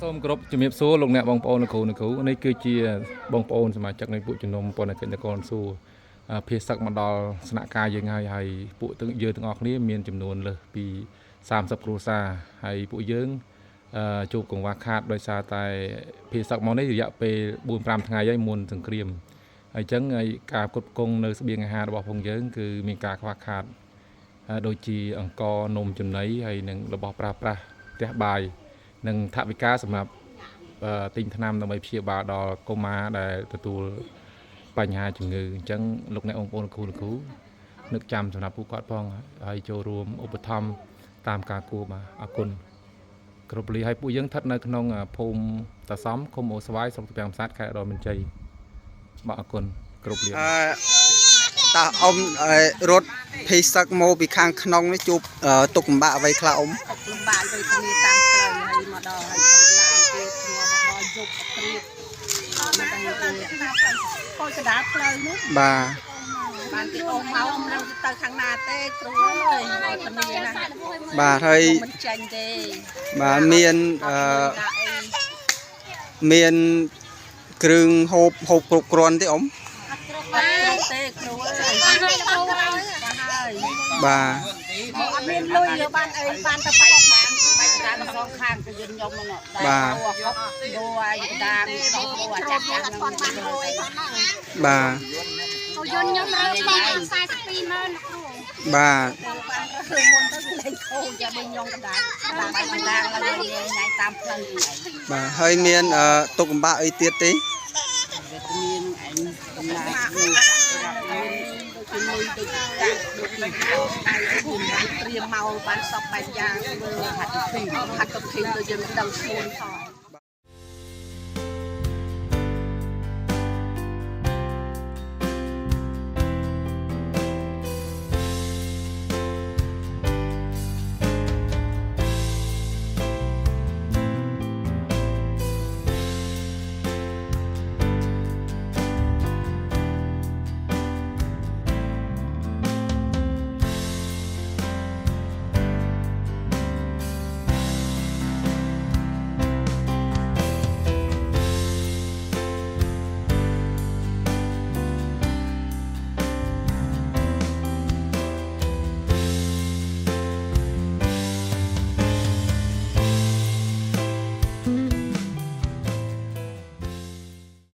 សូមគោរពជំរាបសួរលោកអ្នកបងប្អូនលោកគ្រូនេះគឺជាបងប្អូនសមាជិកនៃពួកជំនុំពន្ធកិច្ចនគរសួរភាសឹកមកដល់ស្នាក់ការយើងហើយពួកយើងទាំងអស់គ្នាមានចំនួនលើសពី30គ្រួសារហើយពួកយើងជួបកង្វះខាតដោយសារតែភាសឹកមកនេះរយៈពេល4-5ថ្ងៃហើយមុនសង្គ្រាមហើយអញ្ចឹងការផ្គត់ផ្គង់នៅស្បៀងអាហាររបស់ផងយើងគឺមានការខ្វះខាតដូចជាអង្ករនំចំណីហើយនិងរបស់ប្រើប្រាស់ផ្ទះបាយនិងថវិកាសម្រាប់ទិញថ្នាំដើម្បីព្យាបាលដល់កុមារដែលទទួលបញ្ហាជំងឺអញ្ចឹងលោកអ្នកបងប្អូនគ្រូនឹកចាំសម្រាប់ពួកគាត់ផងហើយចូលរួមឧបត្ថម្ភតាមការគួរបាទអរគុណគ្រប់លីហើយពួកយើងស្ថិតនៅក្នុងភូមិតាសំឃុំអូស្វាយស្រុកទំពាំងផ្សាតខេត្តឧត្តរមានជ័យបាទអរគុណគ្រប់លីតើអ៊ំរត់ភេសឹកមកពីខាងក្នុងនេះជួបទុកលំបាកអ្វីខ្លះអ៊ំលំបាកដោយគ្នាតាមផ្លូវហើយមកដល់ហើយចូលឡានគេធ្ងន់មកដល់យប់ព្រៀបមកដល់គេខូចកណ្ដាលផ្លូវនោះបាទបានគេអូមកមិនដឹងទៅខាងណាទេគ្រូអើយឲ្យគ្នាណាបាទហើយមិនចាញ់ទេបាទមានគ្រឿងហូបគ្រប់គ្រាន់ទេអ៊ំអត់គ្រប់ទេគ្រូអើយបានហើយគ្រូហើយបាទអត់មានលុយយកបានអីបានទៅបែកដានសងខាងទៅយើងខ្ញុំហ្នឹងបាទដូរឲ្យដានដល់គ្រូអាចារ្យហ្នឹងបាទយើងខ្ញុំរើបាន42ម៉ឺនគ្រូបាទបានរើមុនទៅលេងខូចចាំខ្ញុំកណ្ដាលបែកដានឡើងញ៉ៃតាមផ្លូវបាទហើយមានទុកលំបាកអីទៀតទេមានអញកំណាចមួយដូចលុយដូចកាក់ដូចពីដៃខ្ញុំត្រៀមមកបានសពបែបយ៉ាងធ្វើហាត់ទៅភីទៅយើងដឹងខ្លួនផង